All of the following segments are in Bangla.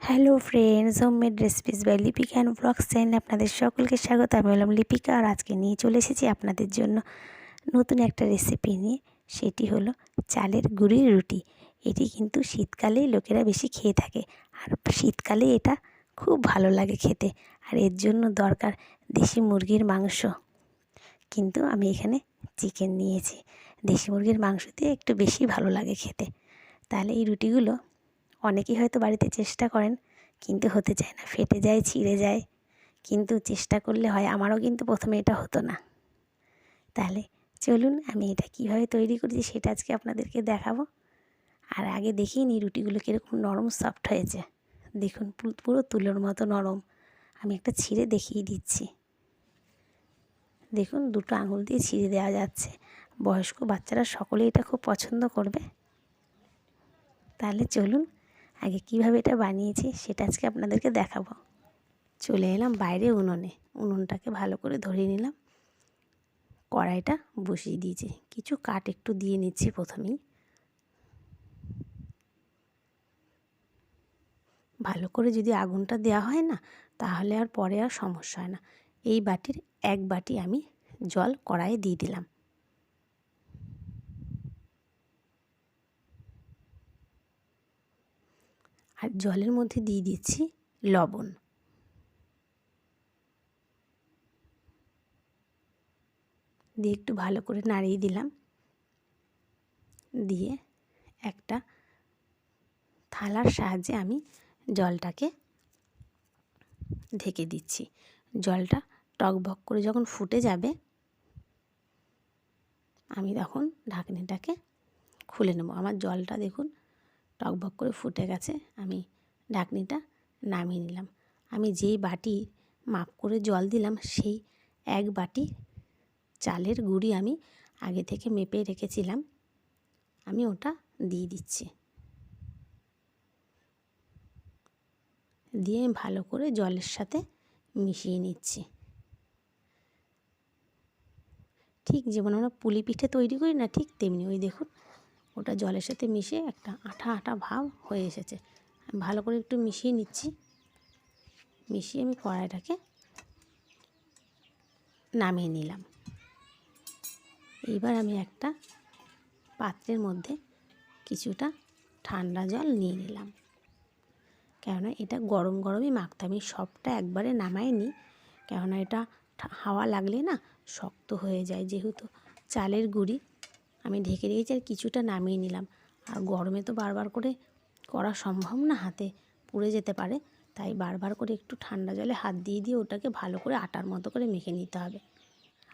Hello friends, homemade recipes by Lipika and blogs চ্যানেলে আপনাদের সকলকে স্বাগত। আমি হলাম লিপিকা আর আজকে নিয়ে চলে এসেছি আপনাদের জন্য নতুন একটা রেসিপি নিয়ে। সেটি হলো চালের গুঁড়ির রুটি। এটি কিন্তু শীতকালেই লোকেরা বেশি খেয়ে থাকে, আর শীতকালে এটা খুব ভালো লাগে খেতে। আর এর জন্য দরকার দেশি মুরগির মাংস, কিন্তু আমি এখানে চিকেন নিয়েছি। দেশি মুরগির মাংস দিয়ে একটু বেশি ভালো লাগে খেতে। তাহলে এই রুটিগুলো অনেকেই হয়তো বাড়িতে চেষ্টা করেন, কিন্তু হতে চায় না, ফেটে যায়, ছিঁড়ে যায়। কিন্তু চেষ্টা করলে হয়। আমারও কিন্তু প্রথমে এটা হতো না। তাহলে চলুন আমি এটা কীভাবে তৈরি করেছি সেটা আজকে আপনাদেরকে দেখাবো। আর আগে দেখিয়ে নিই রুটিগুলো কীরকম নরম সফট হয়েছে। দেখুন পুরো তুলোর মতো নরম। আমি একটা ছিঁড়ে দেখিয়ে দিচ্ছি। দেখুন দুটো আঙুল দিয়ে ছিঁড়ে দেওয়া যাচ্ছে। বয়স্ক বাচ্চারা সকলেই এটা খুব পছন্দ করবে। তাহলে চলুন আগে কিভাবে এটা বানিয়েছি সেটা আজকে আপনাদেরকে দেখাবো। চলে এলাম বাইরে উনুনটাকে ভালো করে ধরিয়ে নিলাম। কড়াইটা বসিয়ে দিয়েছি, কিছু কাঠ একটু দিয়ে নিচ্ছি প্রথমেই। ভালো করে যদি আগুনটা দেওয়া হয় না, তাহলে আর পরে আর সমস্যা হয় না। এই বাটির এক বাটি আমি জল কড়াইয়ে দিয়ে দিলাম। আর জলের মধ্যে দিয়ে দিচ্ছি লবণ। দিয়ে একটু ভালো করে নাড়িয়ে দিলাম। দিয়ে একটা থালার সাহায্যে আমি জলটাকে ঢেকে দিচ্ছি। জলটা টকবক করে যখন ফুটে যাবে, আমি তখন ঢাকনিটাকে খুলে নেব। আমার জলটা দেখুন টকবক করে ফুটে গেছে। আমি ঢাকনিটা নামিয়ে নিলাম। আমি যেই বাটি মাপ করে জল দিলাম, সেই এক বাটি চালের গুঁড়ি আমি আগে থেকে মেপে রেখেছিলাম, আমি ওটা দিয়ে দিচ্ছি। দিয়ে ভালো করে জলের সাথে মিশিয়ে নিচ্ছি। ঠিক যেমন আমরা পুলি পিঠে তৈরি করি না, ঠিক তেমনি। ওই দেখুন ওটা জলের সাথে মিশে একটা আঠা আঠা ভাব হয়ে এসেছে। ভালো করে একটু মিশিয়ে নিচ্ছি। মিশিয়ে আমি কড়াইটাকে নামিয়ে নিলাম। এইবার আমি একটা পাত্রের মধ্যে কিছুটা ঠান্ডা জল নিয়ে নিলাম, কেননা এটা গরম গরমই মাখতে। আমি সবটা একবারে নামাই নি, কেননা এটা হাওয়া লাগলে না শক্ত হয়ে যায়। যেহেতু চালের গুঁড়ি আমি ঢেকে রেখেছি, আর কিছুটা নামিয়ে নিলাম। আর গরমে তো বারবার করে করা সম্ভব না, হাতে পুড়ে যেতে পারে। তাই বারবার করে একটু ঠান্ডা জলে হাত দিয়ে দিয়ে ওটাকে ভালো করে আটার মতো করে মেখে নিতে হবে।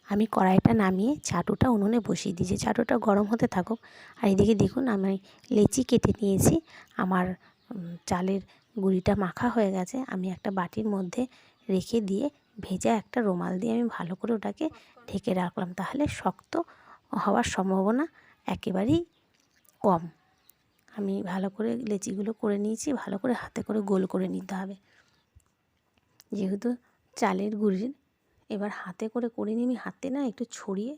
আমি কড়াইটা নামিয়ে চাটুটা উনুনে বসিয়ে দিয়েছি। চাটুটা গরম হতে থাকুক। আর এদিকে দেখুন আমি লেচি কেটে নিয়েছি। আমার চালের গুঁড়িটা মাখা হয়ে গেছে। আমি একটা বাটির মধ্যে রেখে দিয়ে ভেজা একটা রুমাল দিয়ে আমি ভালো করে ওটাকে ঢেকে রাখলাম। তাহলে শক্ত হওয়ার সম্ভাবনা একেবারেই কম। আমি ভালো করে লেচিগুলো করে নিয়েছি। ভালো করে হাতে করে গোল করে নিতে হবে, যেহেতু চালের গুঁড়ির। এবার হাতে করে নিয়ে আমি হাতে না একটু ছড়িয়ে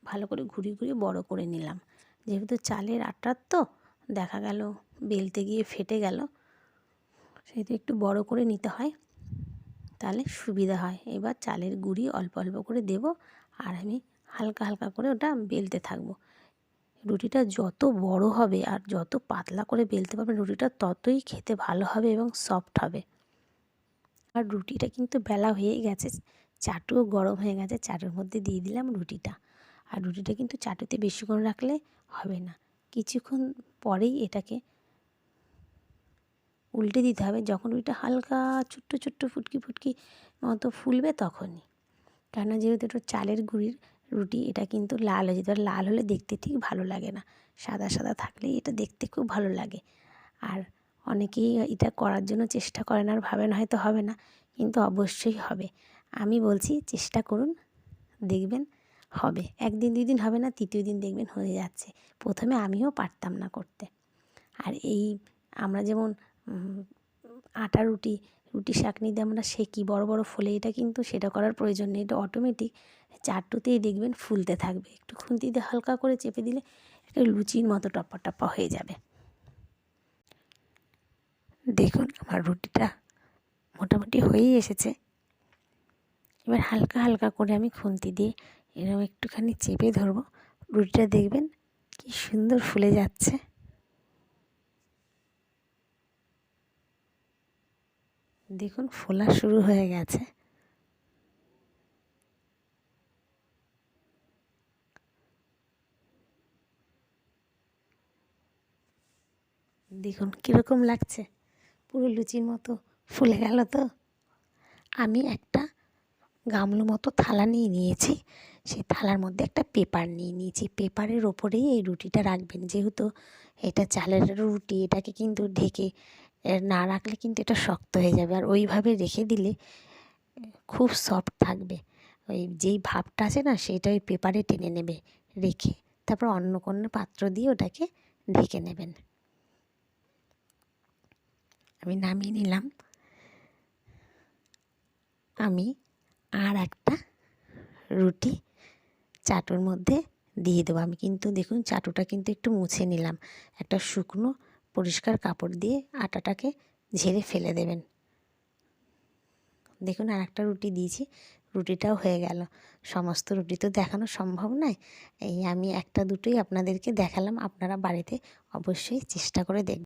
ভালো করে ঘুরিয়ে ঘুরিয়ে বড় করে নিলাম। যেহেতু চালের আটার তো দেখা গেল বেলতে গিয়ে ফেটে গেল, সেহেতু একটু বড় করে নিতে হয়, তাহলে সুবিধা হয়। এবার চালের গুঁড়ি অল্প অল্প করে দেব, আর আমি হালকা হালকা করে ওটা বেলতে থাকবো। রুটিটা যত বড় হবে আর যত পাতলা করে বেলতে পারবেন, রুটিটা ততই খেতে ভালো হবে এবং সফট হবে। আর রুটিটা কিন্তু বেলা হয়ে গেছে, চাটুও গরম হয়ে গেছে। চাটুর মধ্যে দিয়ে দিলাম রুটিটা। আর রুটিটা কিন্তু চাটুতে বেশিক্ষণ রাখলে হবে না, কিছুক্ষণ পরেই এটাকে উল্টে দিতে হবে। যখন রুটিটা হালকা ছোট্ট ছোট্ট ফুটকি ফুটকি মতো ফুলবে তখনই। কেননা যেহেতু এটা চালের গুঁড়ির রুটি, এটা কিন্তু লাল হয়ে যেতে পারে। লাল হলে দেখতে ঠিক ভালো লাগে না, সাদা সাদা থাকলেই এটা দেখতে খুব ভালো লাগে। আর অনেকেই এটা করার জন্য চেষ্টা করেন আর ভাবেন হয়তো হবে না, কিন্তু অবশ্যই হবে। আমি বলছি চেষ্টা করুন, দেখবেন হবে। একদিন দুই দিন হবে না, তৃতীয় দিন দেখবেন হয়ে যাচ্ছে। প্রথমে আমিও পারতাম না করতে। আর এই আমরা যেমন আটা রুটি শাকনি দিয়ে আমরা সেকি বড় বড় ফোলে, এটা কিন্তু সেটা করার প্রয়োজন নেই। এটা অটোমেটিক চাটুতেই দেখবেন ফুলতে থাকবে। একটু খুন্তি দিয়ে হালকা করে চেপে দিলে একটা লুচির মতো টপ্পা টপ্পা হয়ে যাবে। দেখুন আমার রুটিটা মোটামুটি হয়েই এসেছে। এবার হালকা হালকা করে আমি খুন্তি দিয়ে এরকম একটুখানি চেপে ধরবো। রুটিটা দেখবেন কি সুন্দর ফুলে যাচ্ছে। দেখুন ফোলা শুরু হয়ে গেছে। দেখুন কীরকম লাগছে, পুরো লুচির মতো ফুলে গেল তো। আমি একটা গামলো মতো থালা নিয়ে নিয়েছি, সেই থালার মধ্যে একটা পেপার নিয়ে নিয়েছি। পেপারের ওপরেই এই রুটিটা রাখবেন, যেহেতু এটা চালের রুটি, এটাকে কিন্তু ঢেকে না রাখলে কিন্তু এটা শক্ত হয়ে যাবে। আর ওইভাবে রেখে দিলে খুব সফট থাকবে। ওই যেই ভাবটা আছে না, সেটা ওই পেপারে টেনে নেবে রেখে, তারপর অন্য কোনো পাত্র দিয়ে ওটাকে ঢেকে নেবেন। আমি নামিয়ে নিলাম। আমি আর একটা রুটি চাটুর মধ্যে দিয়ে দেবো। আমি কিন্তু দেখুন চাটুটা কিন্তু একটু মুছে নিলাম। একটা শুকনো পরিষ্কার কাপড় দিয়ে আটাটাকে ঝেড়ে ফেলে দেবেন। দেখুন আর একটা রুটি দিয়েছি, রুটিটাও হয়ে গেল। সমস্ত রুটি তো দেখানো সম্ভব নয়, এই আমি একটা দুটোই আপনাদেরকে দেখালাম। আপনারা বাড়িতে অবশ্যই চেষ্টা করে দেখবেন।